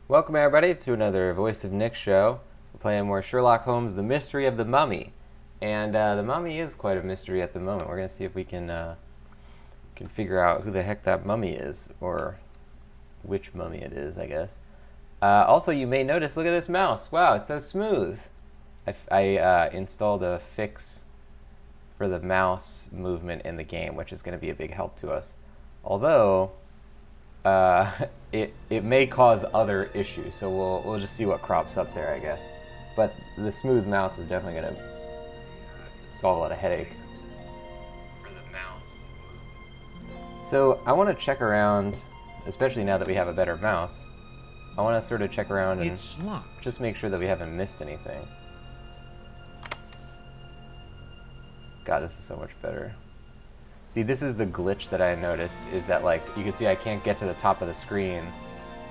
Welcome everybody to another Voice of Nick show. We're playing more Sherlock Holmes, The Mystery of the Mummy. And the mummy is quite a mystery at the moment. We're going to see if we can figure out who the heck that mummy is, or which mummy it is, I guess. Also, you may notice, look at this mouse. Wow, it's so smooth. I installed a fix for the mouse movement in the game, which is going to be a big help to us. Although, it may cause other issues, so we'll just see what crops up there, I guess. But the smooth mouse is definitely going to solve a lot of headache for the mouse. So I want to check around, especially now that we have a better mouse. I want to sort of check around and just make sure that we haven't missed anything. God, this is so much better. See, this is the glitch that I noticed, is that, like, you can see I can't get to the top of the screen,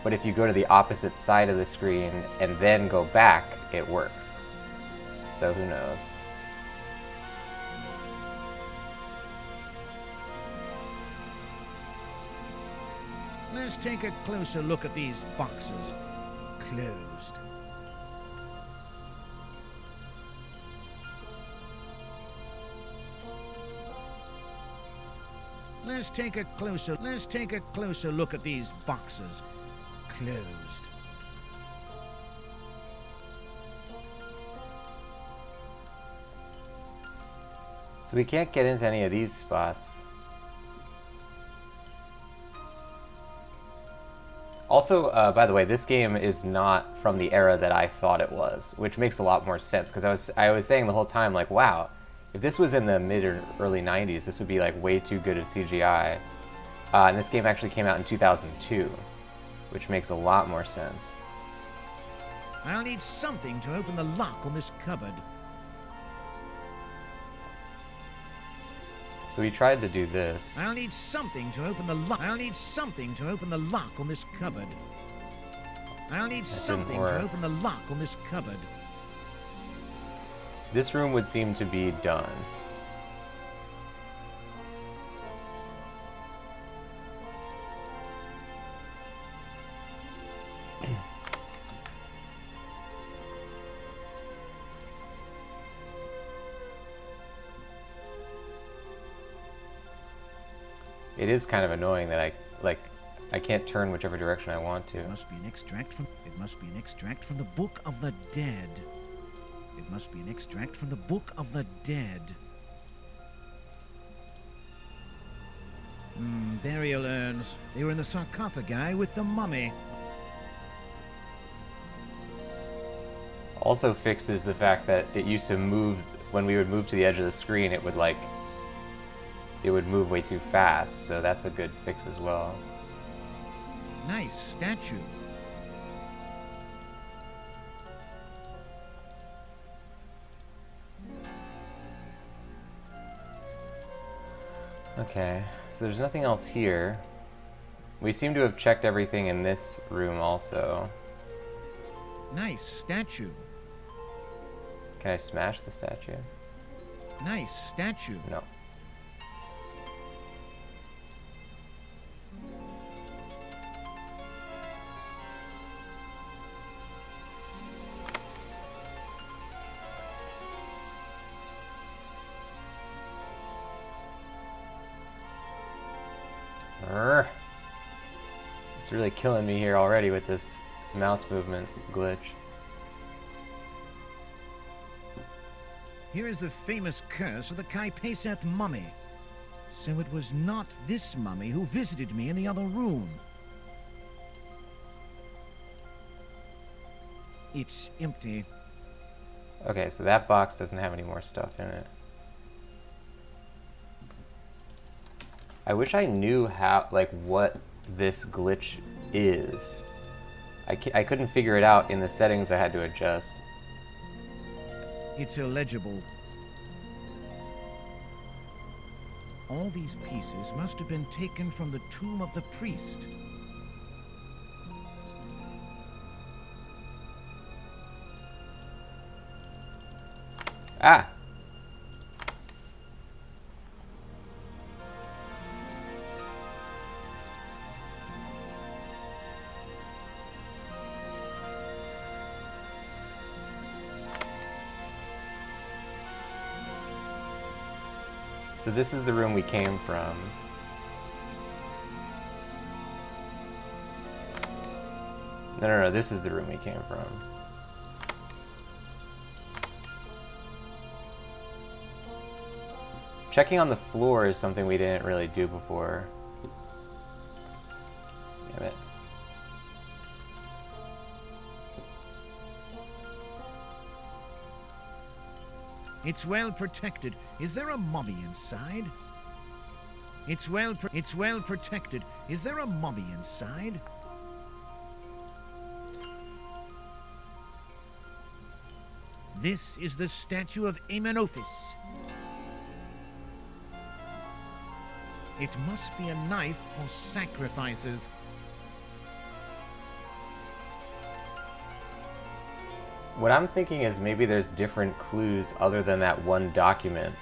but if you go to the opposite side of the screen and then go back, it works. So who knows? Let's take a closer look at these boxes. Closed. Let's take a closer look at these boxes. Closed. So we can't get into any of these spots. Also, by the way, this game is not from the era that I thought it was, which makes a lot more sense, because I was saying the whole time, like, wow, if this was in the mid or early 90s, this would be like way too good of CGI. And this game actually came out in 2002, which makes a lot more sense. I'll need something to open the lock on this cupboard. So we tried to do this. I'll need something to open the lock. I'll need something to open the lock on this cupboard. I'll need something to open the lock on this cupboard. This room would seem to be done. It is kind of annoying that I can't turn whichever direction I want to. It must be an extract from the Book of the Dead. It must be an extract from the Book of the Dead. Burial urns. They were in the sarcophagi with the mummy. Also fixes the fact that it used to move, when we would move to the edge of the screen, it would move way too fast, so that's a good fix as well. Nice statue. Okay, so there's nothing else here. We seem to have checked everything in this room also. Nice statue. Can I smash the statue? Nice statue. No. It's really killing me here already with this mouse movement glitch. Here is the famous curse of the Kaipesath mummy. So it was not this mummy who visited me in the other room. It's empty. Okay, so that box doesn't have any more stuff in it. I wish I knew how, like, what this glitch is. I couldn't figure it out in the settings I had to adjust. It's illegible. All these pieces must have been taken from the tomb of the priest. Ah! So this is the room we came from. No, this is the room we came from. Checking on the floor is something we didn't really do before. Damn it. It's well protected. Is there a mummy inside? It's well protected. Is there a mummy inside? This is the Statue of Amenofis. It must be a knife for sacrifices. What I'm thinking is maybe there's different clues other than that one document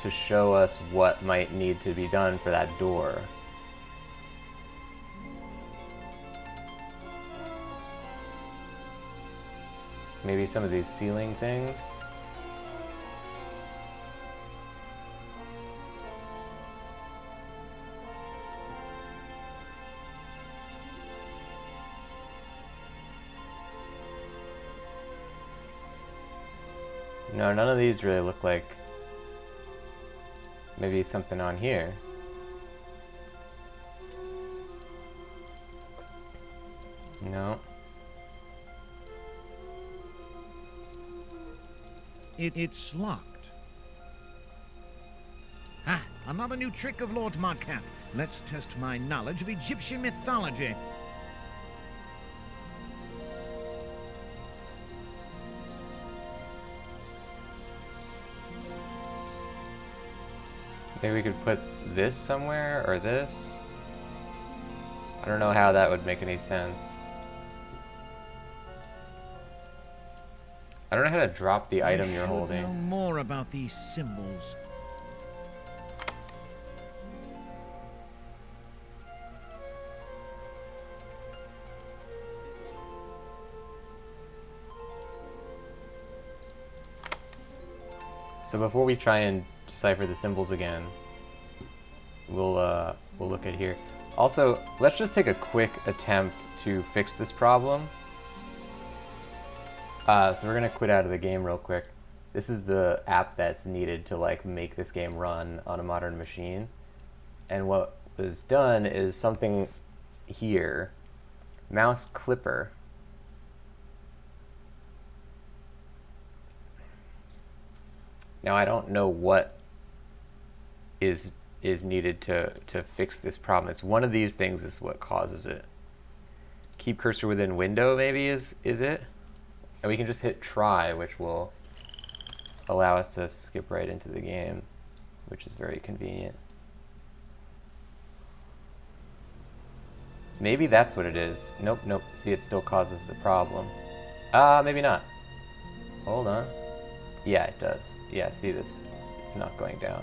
to show us what might need to be done for that door. Maybe some of these ceiling things. No, none of these really look like maybe something on here. No. It's locked. Ah, another new trick of Lord Marquette. Let's test my knowledge of Egyptian mythology. Maybe we could put this somewhere, or this? I don't know how that would make any sense. I don't know how to drop the item you're holding. I should know more about these symbols. So before we try and decipher the symbols again, we'll look at here. Also, let's just take a quick attempt to fix this problem. So we're gonna quit out of the game real quick. This is the app that's needed to like make this game run on a modern machine. And what was done is something here, mouse clipper. Now I don't know what is needed to fix this problem. It's one of these things is what causes it. Keep cursor within window maybe is it? And we can just hit try, which will allow us to skip right into the game, which is very convenient. Maybe that's what it is. Nope. See, it still causes the problem. Maybe not. Hold on. Yeah, it does. Yeah, see this? It's not going down.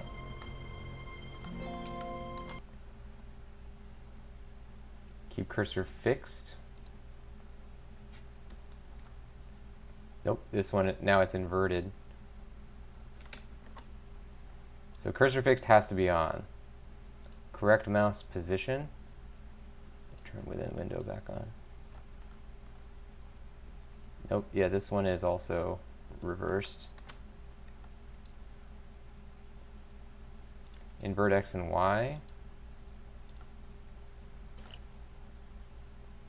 Keep cursor fixed. Nope, this one, now it's inverted. So cursor fixed has to be on. Correct mouse position. Turn within window back on. Nope, yeah, this one is also reversed. Invert X and Y.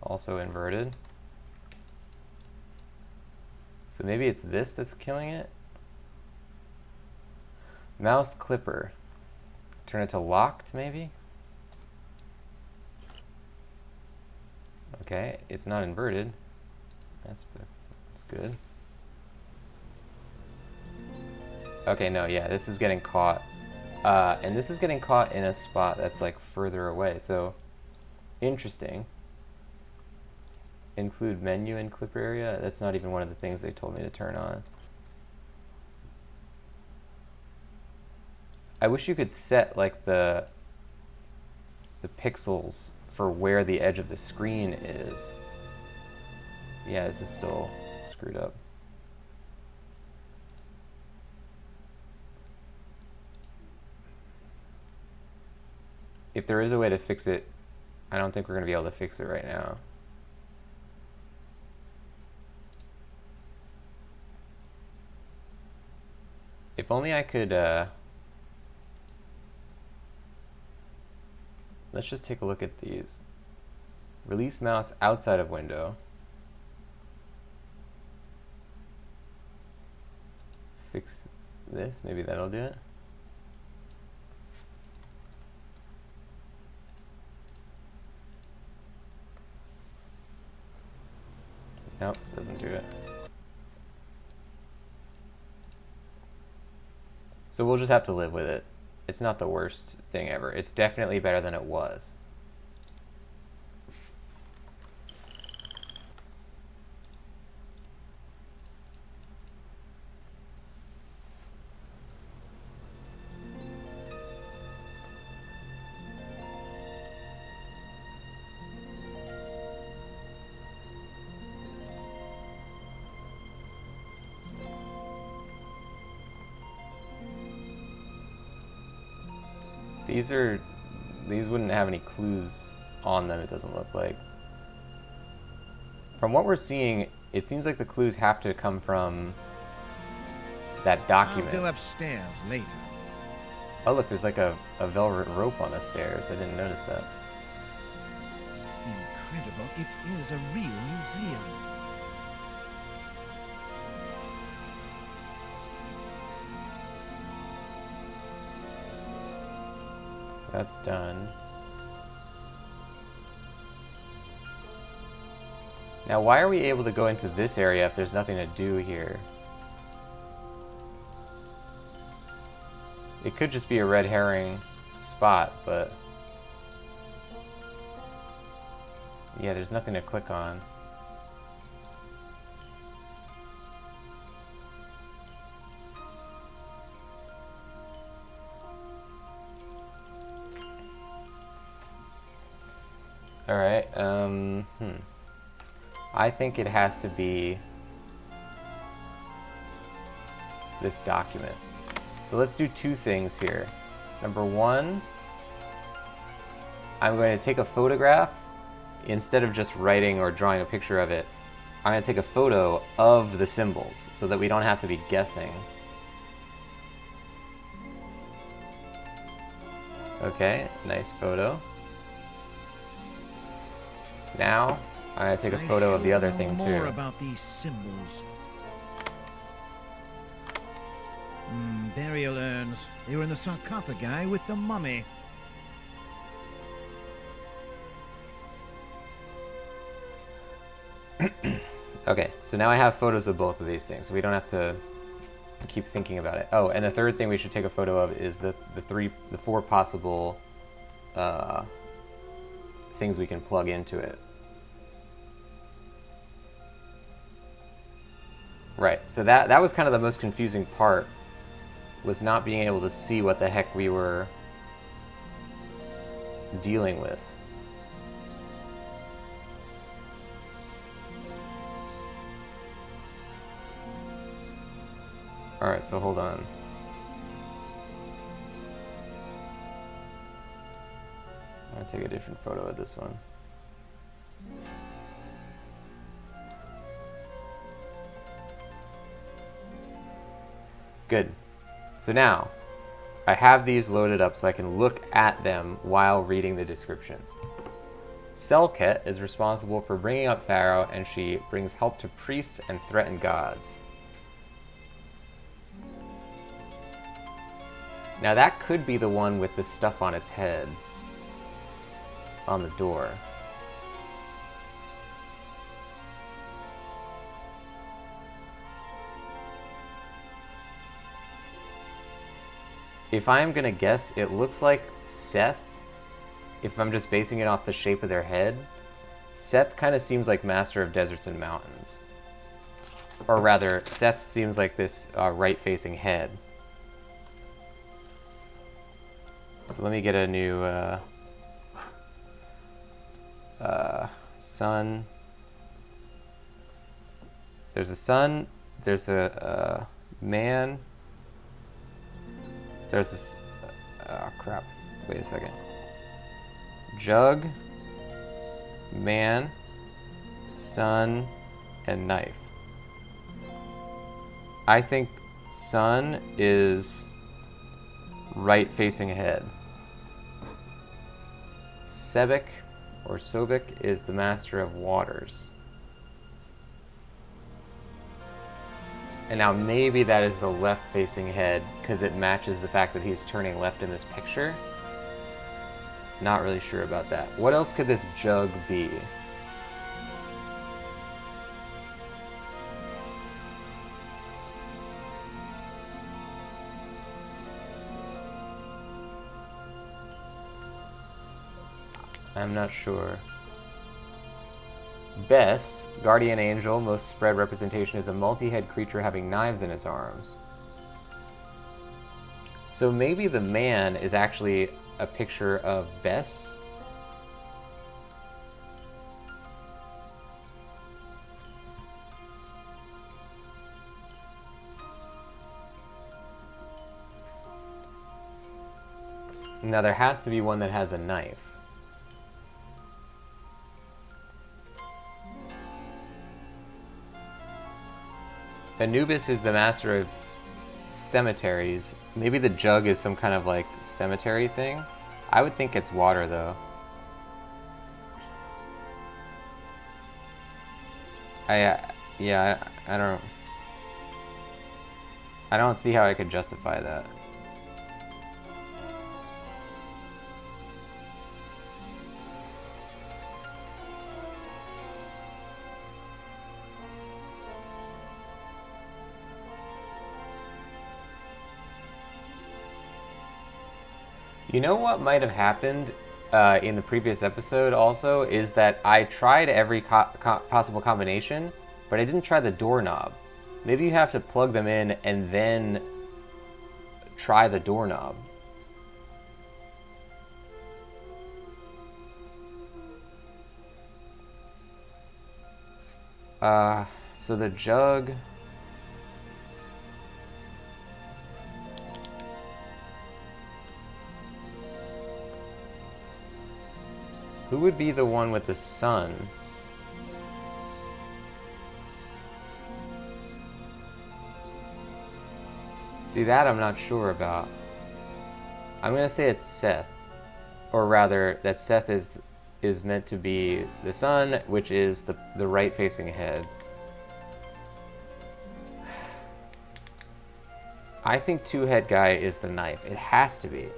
Also inverted. So maybe it's this that's killing it? Mouse clipper. Turn it to locked, maybe? Okay, it's not inverted. That's good. Okay, no, yeah, this is getting caught. And this is getting caught in a spot that's like further away, so interesting. Include menu in clipper area. That's not even one of the things they told me to turn on. I wish you could set like the pixels for where the edge of the screen is. Yeah, this is still screwed up. if there is a way to fix it, I don't think we're going to be able to fix it right now. If only I could, let's just take a look at these. Release mouse outside of window. Fix this, maybe that'll do it. Nope, doesn't do it. So we'll just have to live with it. It's not the worst thing ever. It's definitely better than it was. These wouldn't have any clues on them, it doesn't look like. From what we're seeing, it seems like the clues have to come from that document. I'll go upstairs later. Oh look, there's like a velvet rope on the stairs. I didn't notice that. Incredible. It is a real museum. That's done. Now, why are we able to go into this area if there's nothing to do here? It could just be a red herring spot, but yeah, there's nothing to click on. Alright, I think it has to be this document. So let's do two things here. Number one, I'm going to take a photograph. Instead of just writing or drawing a picture of it, I'm going to take a photo of the symbols so that we don't have to be guessing. Okay, nice photo. Now, I'm going to take a photo of the other thing too. More about these symbols. Burial urns. They were in the sarcophagi with the mummy. Okay, so now I have photos of both of these things, so we don't have to keep thinking about it. Oh, and the third thing we should take a photo of is the four possible things we can plug into it. Right, so that was kind of the most confusing part, was not being able to see what the heck we were dealing with. Alright, so hold on. I'm gonna take a different photo of this one. Good. So now, I have these loaded up so I can look at them while reading the descriptions. Selket is responsible for bringing up Pharaoh, and she brings help to priests and threatened gods. Now that could be the one with the stuff on its head on the door. If I'm gonna guess, it looks like Seth, if I'm just basing it off the shape of their head. Seth kind of seems like master of deserts and mountains. Or rather, Seth seems like this right-facing head. So let me get a new sun. There's a sun, there's a man. There's this, oh crap, wait a second. Jug, man, sun, and knife. I think sun is right facing ahead. Sebek or Sobek is the master of waters. And now maybe that is the left facing head because it matches the fact that he's turning left in this picture. Not really sure about that. What else could this jug be? I'm not sure. Bess, guardian angel, most spread representation is a multi-head creature having knives in his arms. So maybe the man is actually a picture of Bess. Now there has to be one that has a knife. Anubis is the master of cemeteries. Maybe the jug is some kind of like cemetery thing. I would think it's water though. Yeah, I don't see how I could justify that. You know what might have happened in the previous episode also is that I tried every possible combination, but I didn't try the doorknob. Maybe you have to plug them in and then try the doorknob. So the jug... Who would be the one with the sun? See, that I'm not sure about. I'm gonna say it's Seth. Or rather, that Seth is meant to be the sun, which is the right facing head. I think two-head guy is the knife. It has to be.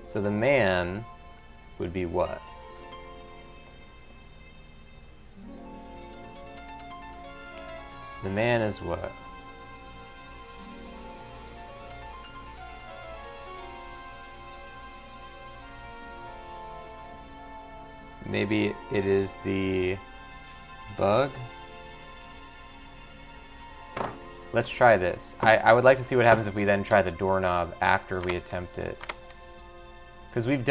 So the man would be what? The man is what? Maybe it is the bug? Let's try this. I would like to see what happens if we then try the doorknob after we attempt it. Because we've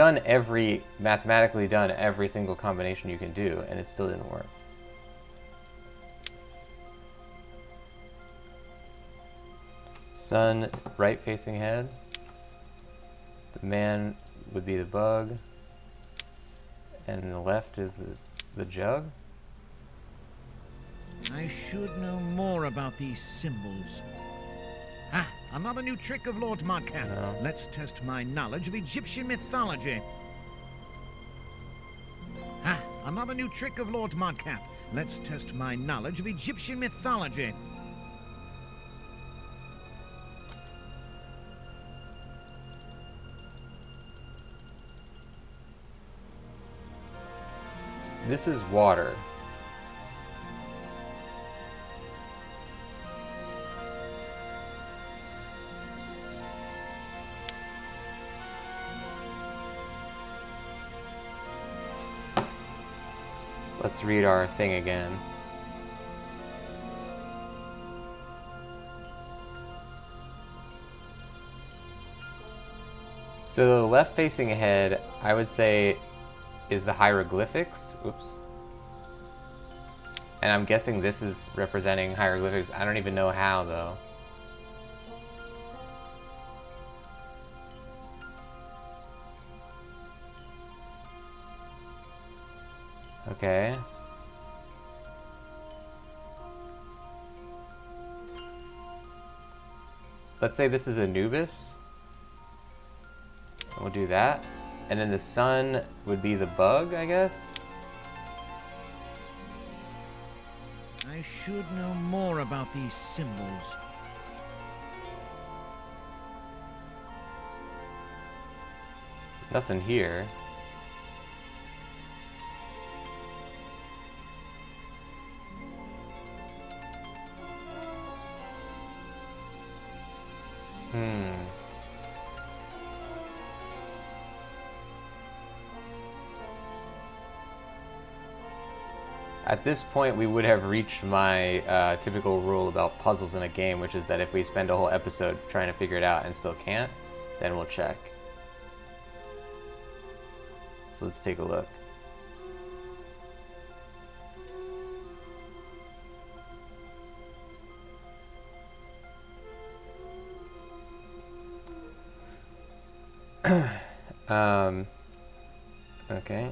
mathematically done every single combination you can do, and it still didn't work. Sun, right facing head. The man would be the bug. And the left is the jug. I should know more about these symbols. Ah, another new trick of Lord Mudcap. No. Let's test my knowledge of Egyptian mythology. Ah, another new trick of Lord Mudcap. Let's test my knowledge of Egyptian mythology. This is water. Let's read our thing again. So the left facing head, I would say, is the hieroglyphics. Oops. And I'm guessing this is representing hieroglyphics. I don't even know how, though. Okay. Let's say this is Anubis. We'll do that. And then the sun would be the bug, I guess? I should know more about these symbols. Nothing here. At this point, we would have reached my typical rule about puzzles in a game, which is that if we spend a whole episode trying to figure it out and still can't, then we'll check. So let's take a look. Okay.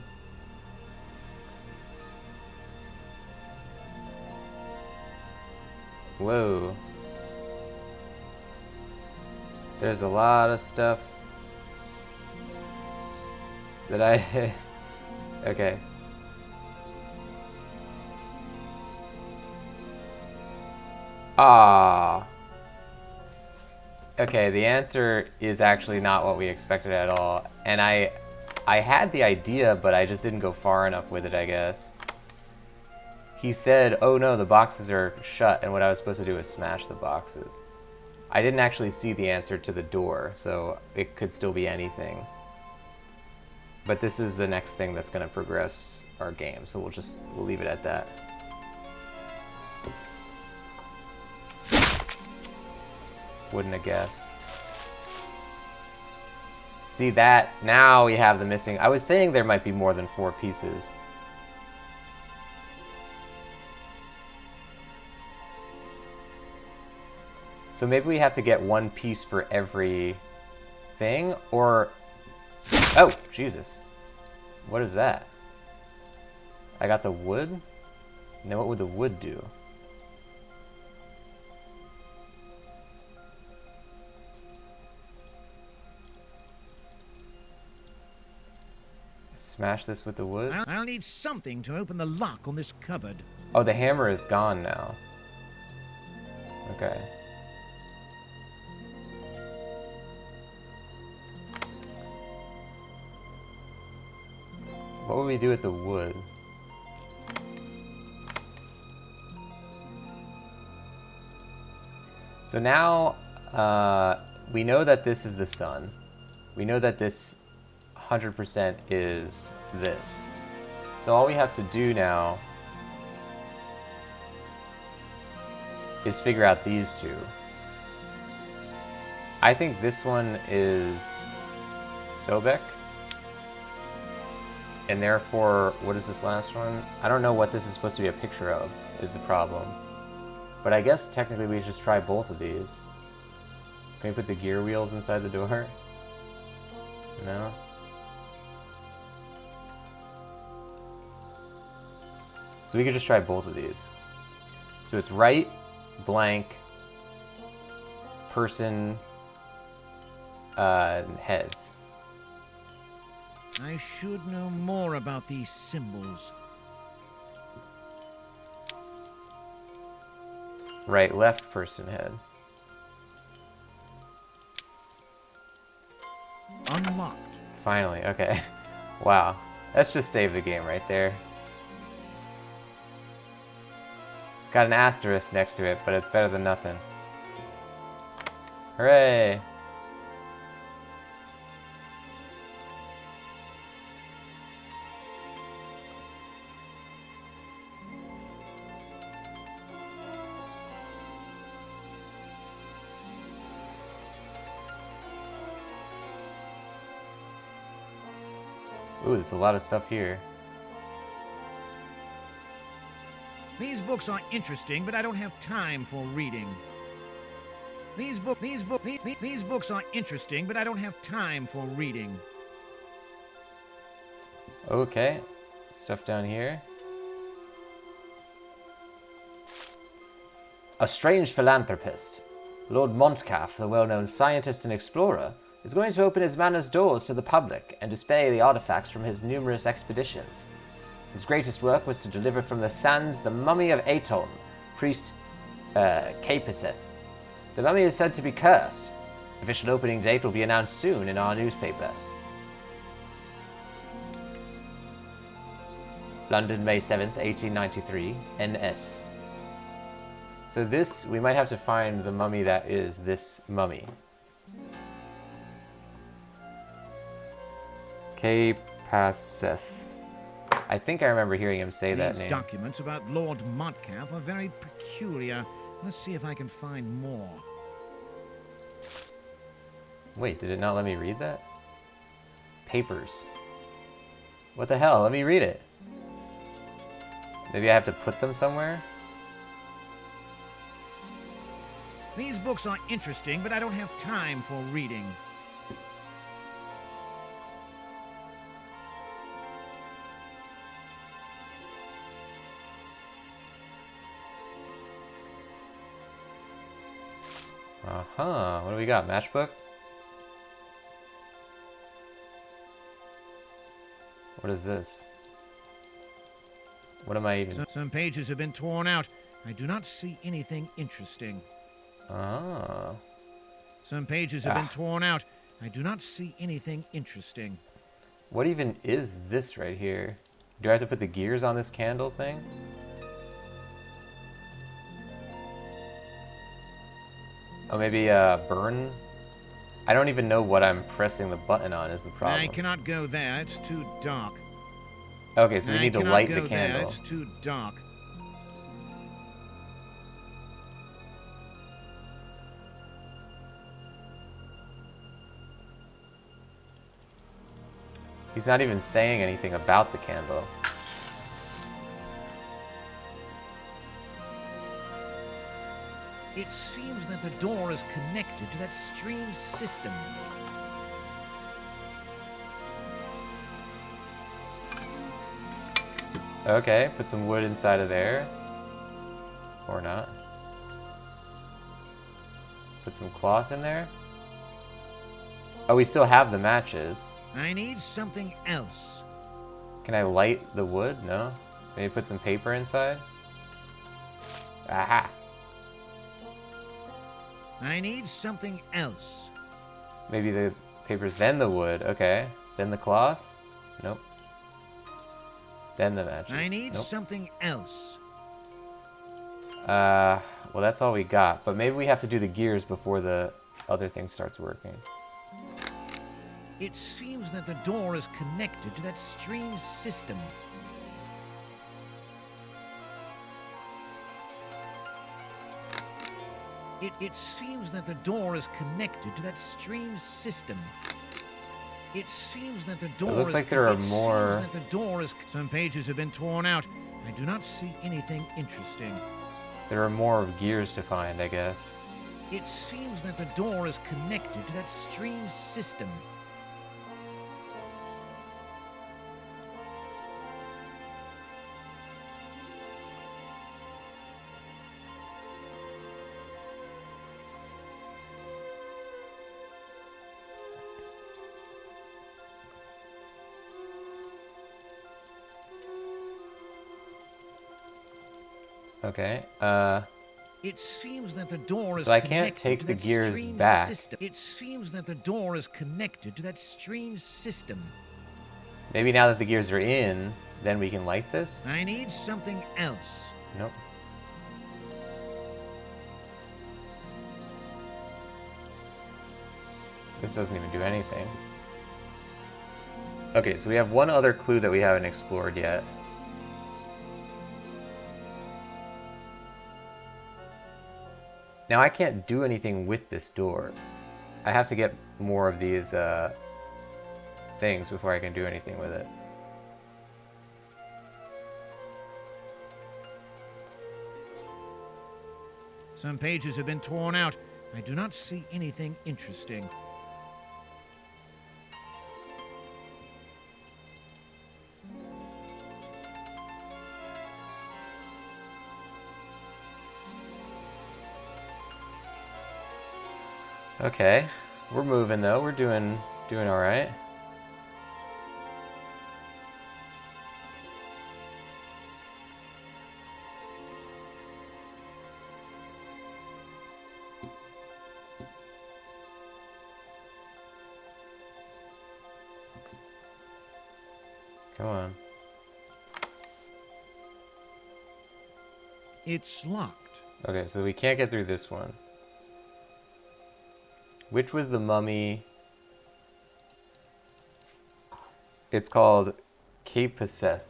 Whoa. There's a lot of stuff that I... Okay. Ah. Okay, the answer is actually not what we expected at all. And I had the idea, but I just didn't go far enough with it, I guess. He said, oh no, the boxes are shut, and what I was supposed to do was smash the boxes. I didn't actually see the answer to the door, so it could still be anything. But this is the next thing that's going to progress our game, so we'll leave it at that. Wouldn't have guessed. See that? Now we have the missing... I was saying there might be more than 4 pieces. So maybe we have to get 1 piece for every thing, or... Oh, Jesus. What is that? I got the wood? Now what would the wood do? Smash this with the wood? I'll need something to open the lock on this cupboard. Oh, the hammer is gone now. Okay. What would we do with the wood? So now, we know that this is the sun. We know that this 100% is this. So all we have to do now is figure out these two. I think this one is Sobek. And therefore, what is this last one? I don't know what this is supposed to be a picture of, is the problem. But I guess technically we should just try both of these. Can we put the gear wheels inside the door? No? So we could just try both of these. So it's right, blank, person, heads. I should know more about these symbols. Right, left, person, head. Unlocked. Finally, okay. Wow. Let's just save the game right there. Got an asterisk next to it, but it's better than nothing. Hooray! Ooh, there's a lot of stuff here. These books are interesting, but I don't have time for reading. These books are interesting, but I don't have time for reading. Okay. stuff down here. A strange philanthropist. Lord Montcalf, the well-known scientist and explorer, is going to open his manor's doors to the public and display the artifacts from his numerous expeditions. His greatest work was to deliver from the sands the mummy of Aton, priest Kaipesath. The mummy is said to be cursed. Official opening date will be announced soon in our newspaper. London, May 7th, 1893, NS. So this, we might have to find the mummy that is this mummy. Kaipesath. I think I remember hearing him say that name. These documents about Lord Montcalf are very peculiar. Let's see if I can find more. Wait, did it not let me read that? Papers. What the hell? Let me read it. Maybe I have to put them somewhere? These books are interesting, but I don't have time for reading. Uh-huh. What do we got? Matchbook? What is this? What am I even... Some pages have been torn out. I do not see anything interesting. Ah. Some pages have been torn out. I do not see anything interesting. What even is this right here? Do I have to put the gears on this candle thing? Oh, maybe burn? I don't even know what I'm pressing the button on is the problem. I cannot go there. It's too dark. Okay, so we need to light the There. candle. It's too dark. He's not even saying anything about the candle. It seems that the door is connected to that strange system. Okay, put some wood inside of there. Or not. Put some cloth in there. Oh, we still have the matches. I need something else. Can I light the wood? No? Maybe put some paper inside? Aha! I need something else. Maybe the paper's then the wood. Okay. Then the cloth? Nope. Then the matches. I need nope. something else. Well, that's all we got. But maybe we have to do the gears before the other thing starts working. It seems that the door is connected to that strange system. It seems that the door is connected to that strange system. It seems that the door it looks like there are more... Seems that the door is... Some pages have been torn out. I do not see anything interesting. There are more gears to find, I guess. It seems that the door is connected to that strange system. Okay, It seems that the door is so I can't take the gears back. System. It seems that the door is connected to that strange system. Maybe now that the gears are in, then we can light this? I need something else. Nope. This doesn't even do anything. Okay, so we have one other clue that we haven't explored yet. Now I can't do anything with this door. I have to get more of these things before I can do anything with it. Some pages have been torn out. I do not see anything interesting. Okay, we're moving though. We're doing all right. Come on. It's locked. Okay, so we can't get through this one. Which was the mummy? It's called Kaipesath.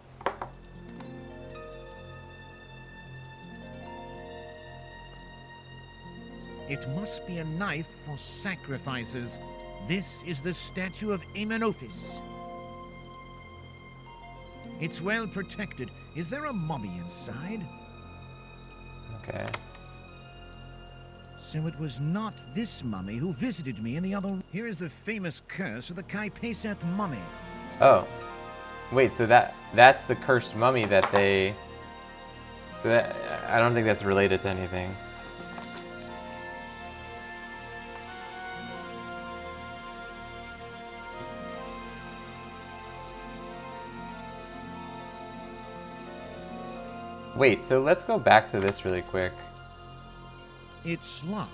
It must be a knife for sacrifices. This is the Statue of Amenofis. It's well protected. Is there a mummy inside? Okay. So it was not this mummy who visited me in the other... Here is the famous curse of the Kaipesath mummy. Oh. Wait, so that's the cursed mummy that they... So that... I don't think that's related to anything. Wait, so let's go back to this really quick. It's locked.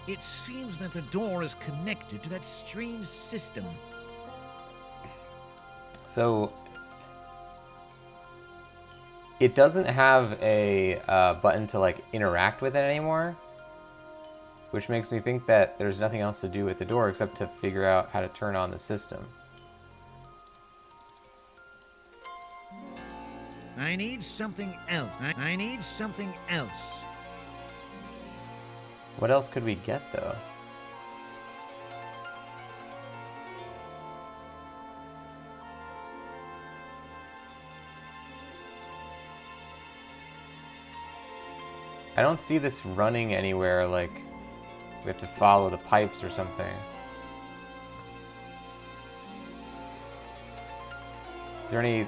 It seems that the door is connected to that strange system. So it doesn't have a button to like interact with it anymore, which makes me think that there's nothing else to do with the door except to figure out how to turn on the system. I need something else. I need something else. What else could we get though? I don't see this running anywhere, like we have to follow the pipes or something. Is there any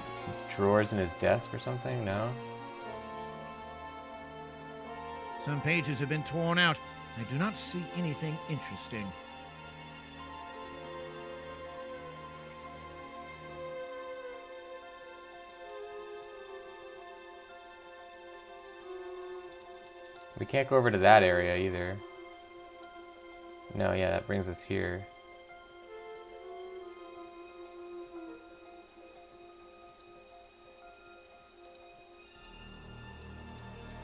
drawers in his desk or something? No? Some pages have been torn out. I do not see anything interesting. We can't go over to that area either. No, yeah, that brings us here.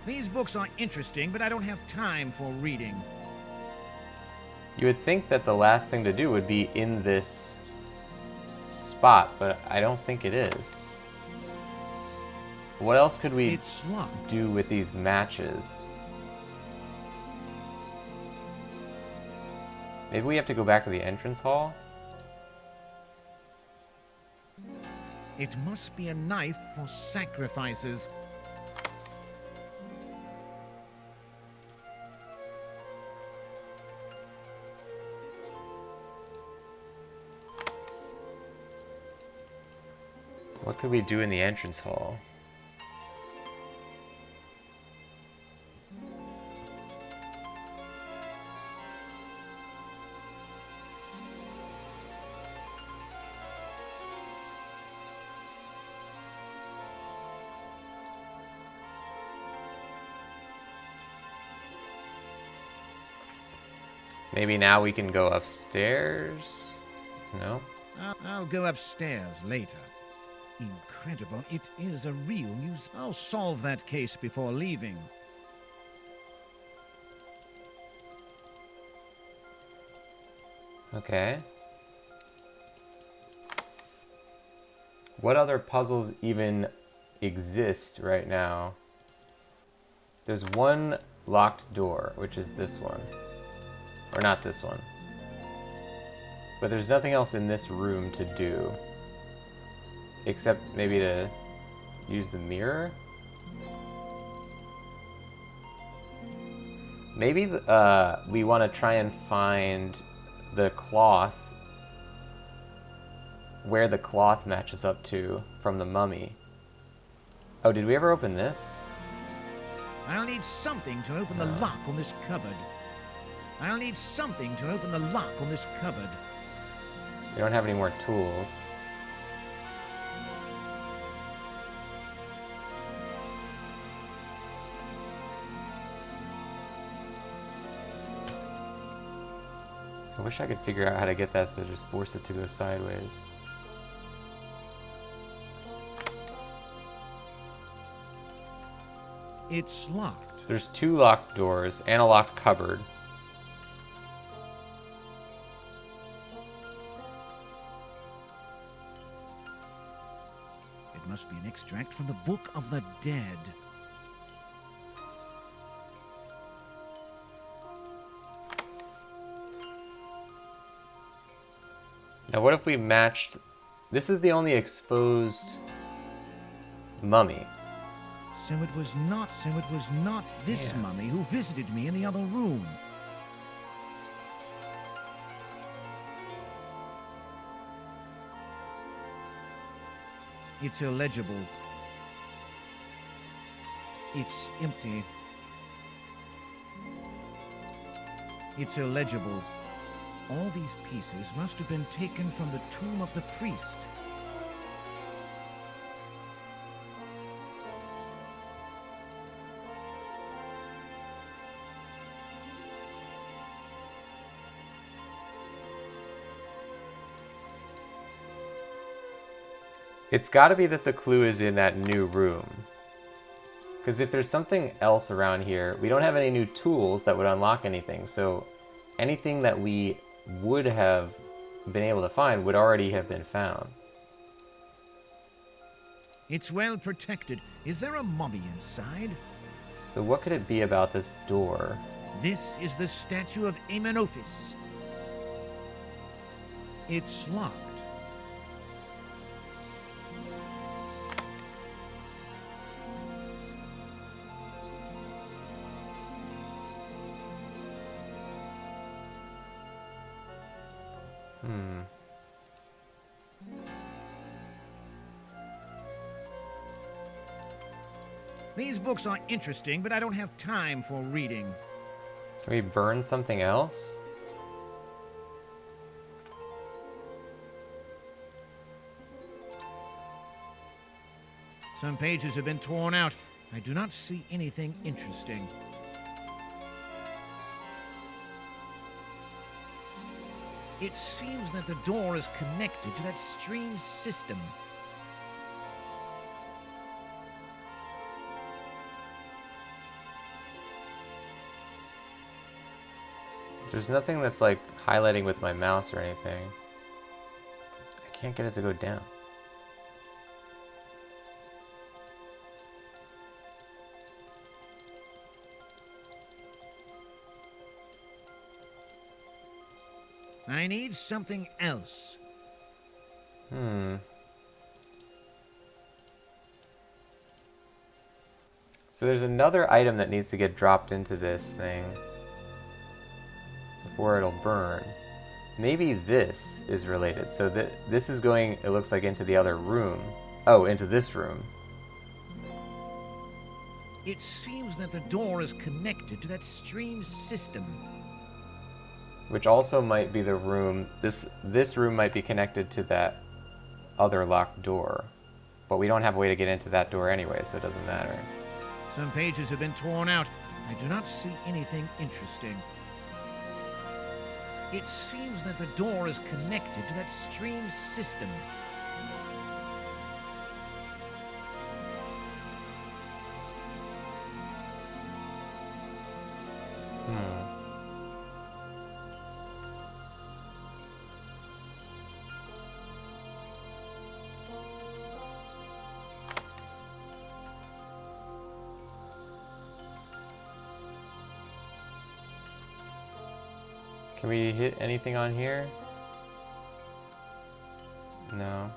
These books are interesting, but I don't have time for reading. You would think that the last thing to do would be in this spot, but I don't think it is. What else could we It's locked. do with these matches? Maybe we have to go back to the entrance hall? It must be a knife for sacrifices. What could we do in the entrance hall? Maybe now we can go upstairs? No? I'll go upstairs later. Incredible. It is a real news. I'll solve that case before leaving. Okay. What other puzzles even exist right now? There's one locked door, which is this one. Or not this one. But there's nothing else in this room to do. Except maybe to use the mirror? Maybe we want to try and find the cloth where the cloth matches up to from the mummy. Oh, did we ever open this? I'll need something to open the lock on this cupboard. I'll need something to open the lock on this cupboard. We don't have any more tools. I wish I could figure out how to get that to just force it to go sideways. It's locked. There's 2 locked doors and a locked cupboard. It must be an extract from the Book of the Dead. Now what if we matched... This is the only exposed mummy. So it was not this mummy who visited me in the other room. It's illegible. It's empty. It's illegible. All these pieces must have been taken from the tomb of the priest. It's got to be that the clue is in that new room. Because if there's something else around here, we don't have any new tools that would unlock anything. So anything that we would have been able to find would already have been found. It's well protected. Is there a mummy inside? So what could it be about this door? This is the Statue of Amenofis. It's locked. These books are interesting, but I don't have time for reading. Can we burn something else? Some pages have been torn out. I do not see anything interesting. It seems that the door is connected to that strange system. There's nothing that's like highlighting with my mouse or anything. I can't get it to go down. I need something else. So there's another item that needs to get dropped into this thing before it'll burn. Maybe this is related. So this is going, it looks like, into the other room. Oh, into this room. It seems that the door is connected to that strange system. Which also might be the room, this room might be connected to that other locked door. But we don't have a way to get into that door anyway, so it doesn't matter. Some pages have been torn out. I do not see anything interesting. It seems that the door is connected to that strange system. Can we hit anything on here? No.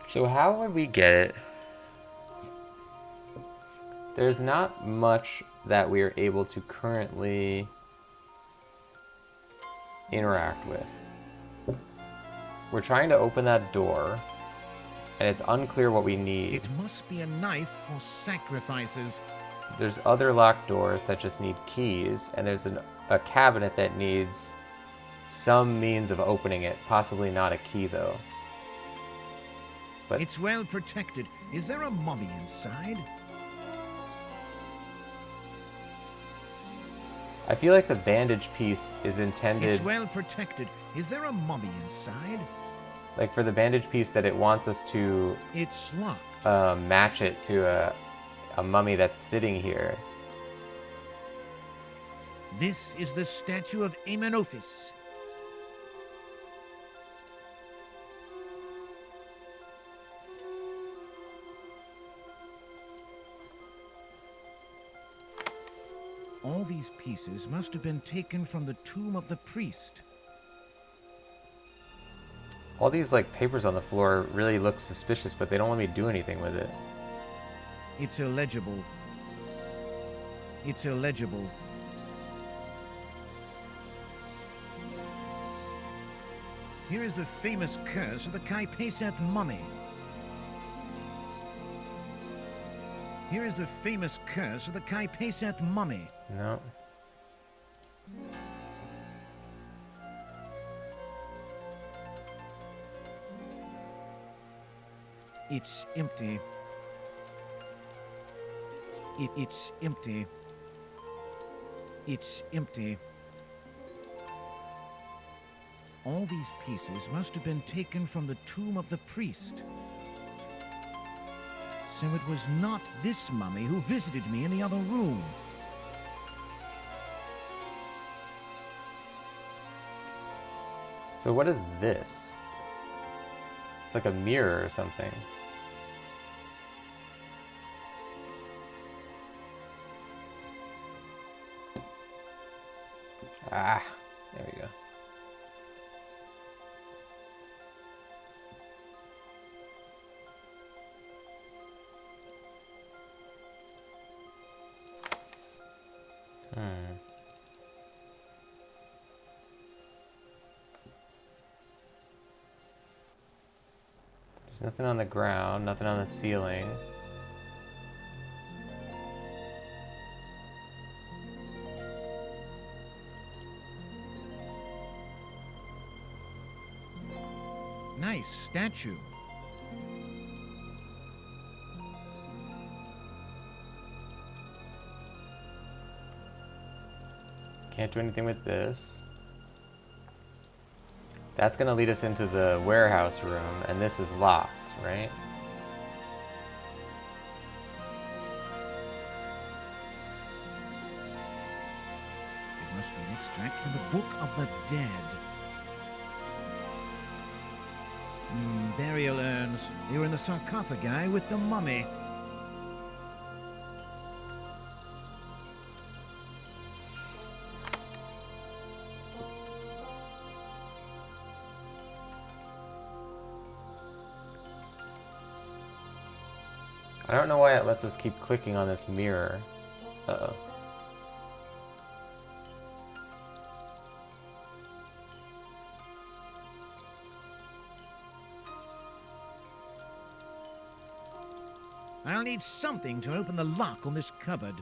So how would we get it? There's not much that we are able to currently interact with. We're trying to open that door, and it's unclear what we need. It must be a knife for sacrifices. There's other locked doors that just need keys, and there's a cabinet that needs some means of opening it. Possibly not a key, though. But It's well protected. Is there a mummy inside? I feel like the bandage piece is intended... It's well protected. Is there a mummy inside? Like for the bandage piece that it wants us to It's locked. match it to a mummy that's sitting here. This is the Statue of Amenofis. All these pieces must have been taken from the tomb of the priest. All these like papers on the floor really look suspicious, but they don't let me do anything with it. It's illegible. It's illegible. Here is the famous curse of the Kaipesath mummy. Here is the famous curse of the Kaipesath mummy. No. It's empty. It's empty. It's empty. All these pieces must have been taken from the tomb of the priest. So it was not this mummy who visited me in the other room. So what is this? It's like a mirror or something. Ah, there we go. There's nothing on the ground, nothing on the ceiling. Nice statue. Can't do anything with this. That's gonna lead us into the warehouse room, and this is locked, right? It must be an extract from the Book of the Dead. Burial urns. They were in the sarcophagi with the mummy. I don't know why it lets us keep clicking on this mirror. Uh-oh. I'll need something to open the lock on this cupboard.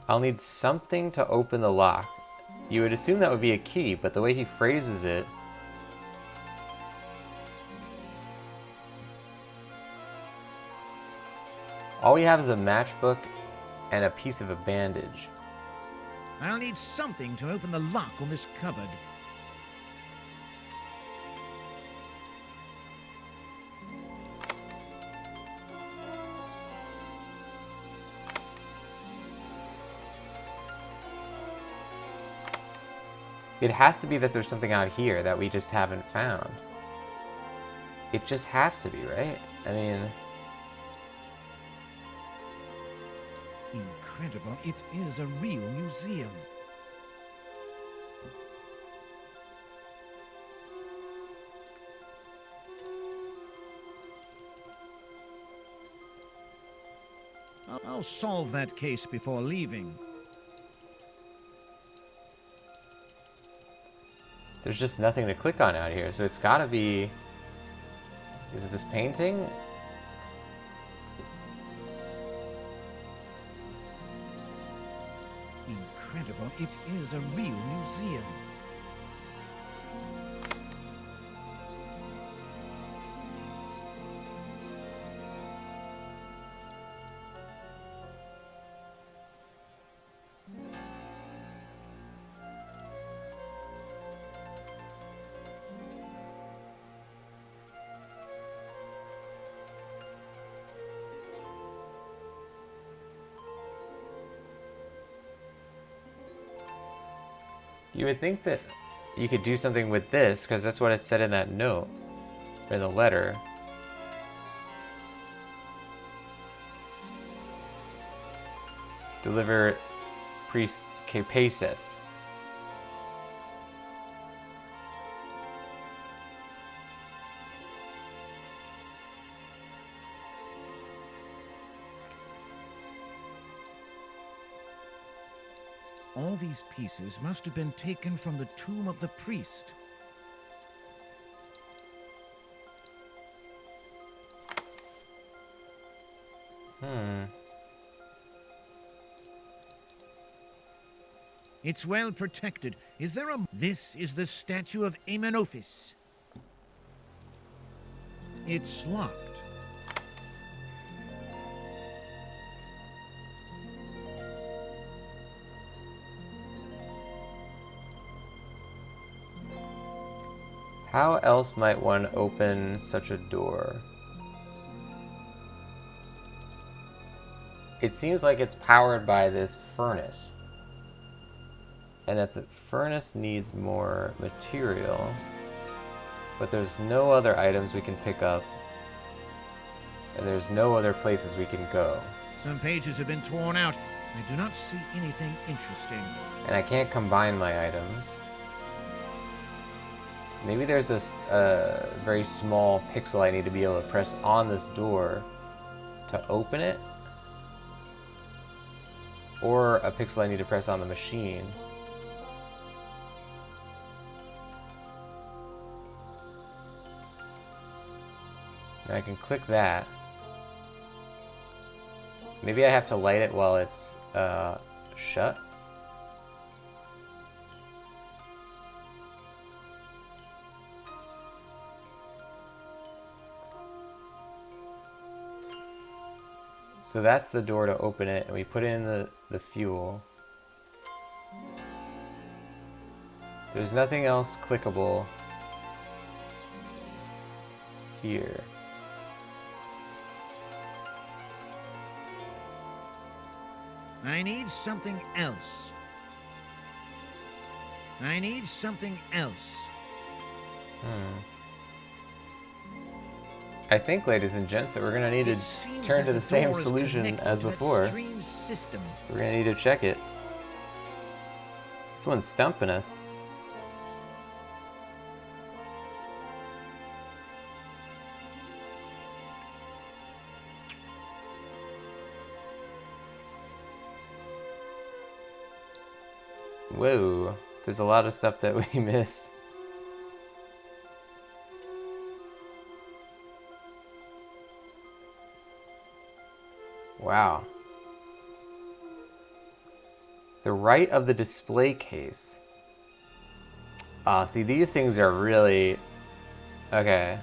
I'll need something to open the lock. You would assume that would be a key, but the way he phrases it... All we have is a matchbook and a piece of a bandage. I'll need something to open the lock on this cupboard. It has to be that there's something out here that we just haven't found. It just has to be, right? I mean... Incredible. It is a real museum. I'll solve that case before leaving. there's just nothing to click on out here. So it's gotta be... Is it this painting? Incredible. It is a real museum. You would think that you could do something with this, because that's what it said in that note, or the letter. Deliver priest Kaipesath. All these pieces must have been taken from the tomb of the priest. It's well protected. Is there a... This is the Statue of Amenofis. It's locked. How else might one open such a door? It seems like it's powered by this furnace. And that the furnace needs more material. But there's no other items we can pick up. And there's no other places we can go. Some pages have been torn out. I do not see anything interesting. And I can't combine my items. Maybe there's this very small pixel I need to be able to press on this door to open it. Or a pixel I need to press on the machine. And I can click that. Maybe I have to light it while it's shut. So that's the door to open it, and we put in the fuel. There's nothing else clickable here. I need something else. I need something else. I think, ladies and gents, that we're going to need to turn to the same solution as before. We're going to need to check it. This one's stumping us. Whoa, there's a lot of stuff that we missed. Wow. The right of the display case. See, these things are really... Okay.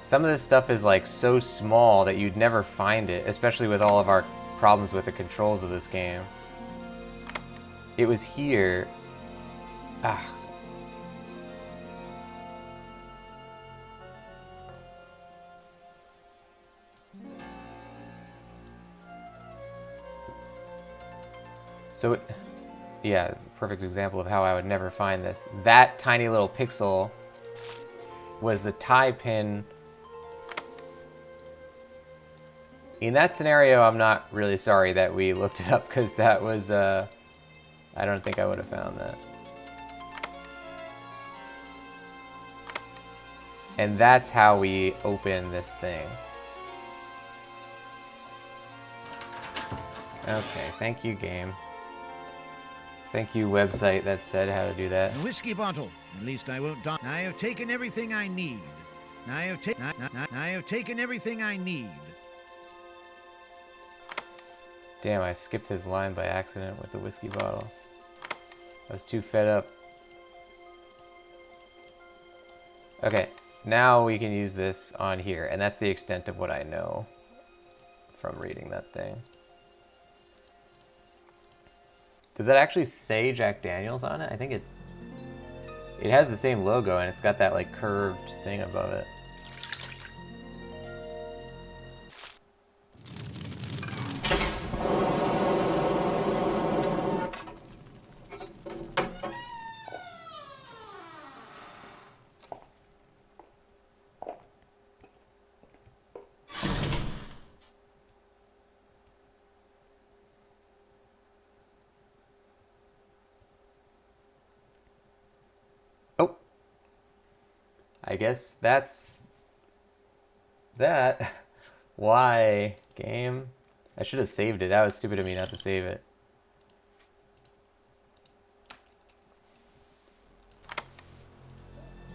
Some of this stuff is like so small that you'd never find it, especially with all of our problems with the controls of this game. It was here. Ah. So, yeah, perfect example of how I would never find this. That tiny little pixel was the tie pin. In that scenario, I'm not really sorry that we looked it up, because that was, I don't think I would have found that. And that's how we open this thing. Okay, thank you, game. Thank you, website that said how to do that. A whiskey bottle. At least I won't die. I have taken everything I need. I have taken everything I need. Damn, I skipped his line by accident with the whiskey bottle. I was too fed up. Okay, now we can use this on here, and that's the extent of what I know from reading that thing. Does that actually say Jack Daniels on it? I think it has the same logo, and it's got that like curved thing above it. Oh, I guess that's that. Why, game? I should have saved it. That was stupid of me not to save it.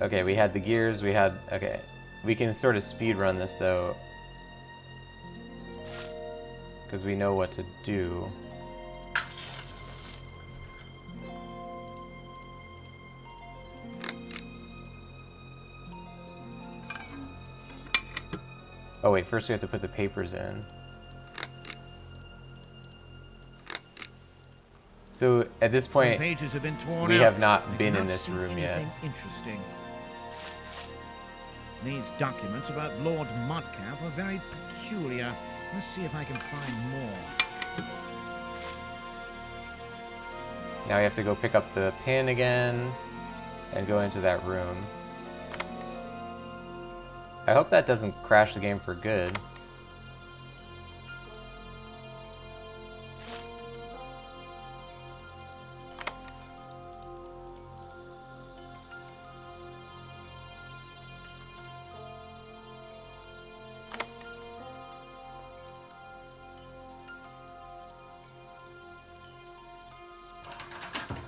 Okay, we had the gears, we had... Okay, we can sort of speed run this, though, because we know what to do. Oh wait, first we have to put the papers in. So at this point, Pages have been torn we out. have not I been in cannot this see room yet. anything interesting. These documents about Lord Modcalf are very peculiar. Let's see if I can find more. Now we have to go pick up the pin again and go into that room. I hope that doesn't crash the game for good.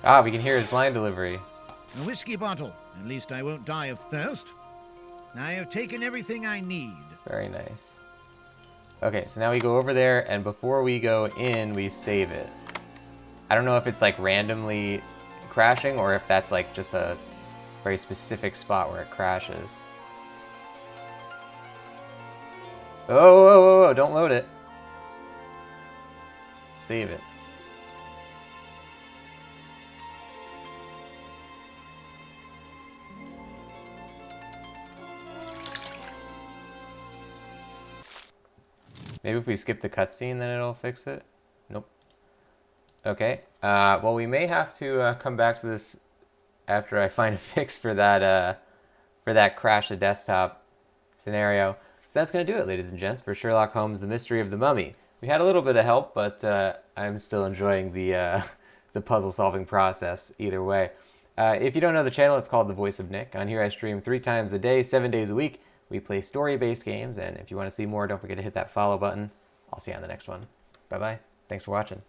Ah, we can hear his line delivery. A whiskey bottle. At least I won't die of thirst. I have taken everything I need. Very nice. Okay, so now we go over there, and before we go in, we save it. I don't know if it's like randomly crashing, or if that's like just a very specific spot where it crashes. Oh, whoa, whoa, whoa, don't load it. Save it. Maybe if we skip the cutscene, then it'll fix it. Nope. Okay. Well, we may have to come back to this after I find a fix for that crash the desktop scenario. So that's going to do it, ladies and gents, for Sherlock Holmes: The Mystery of the Mummy. We had a little bit of help, but I'm still enjoying the puzzle-solving process either way. If you don't know the channel, it's called The Voice of Nick. On here, I stream 3 times a day, 7 days a week. We play story-based games, and if you want to see more, don't forget to hit that follow button. I'll see you on the next one. Bye-bye. Thanks for watching.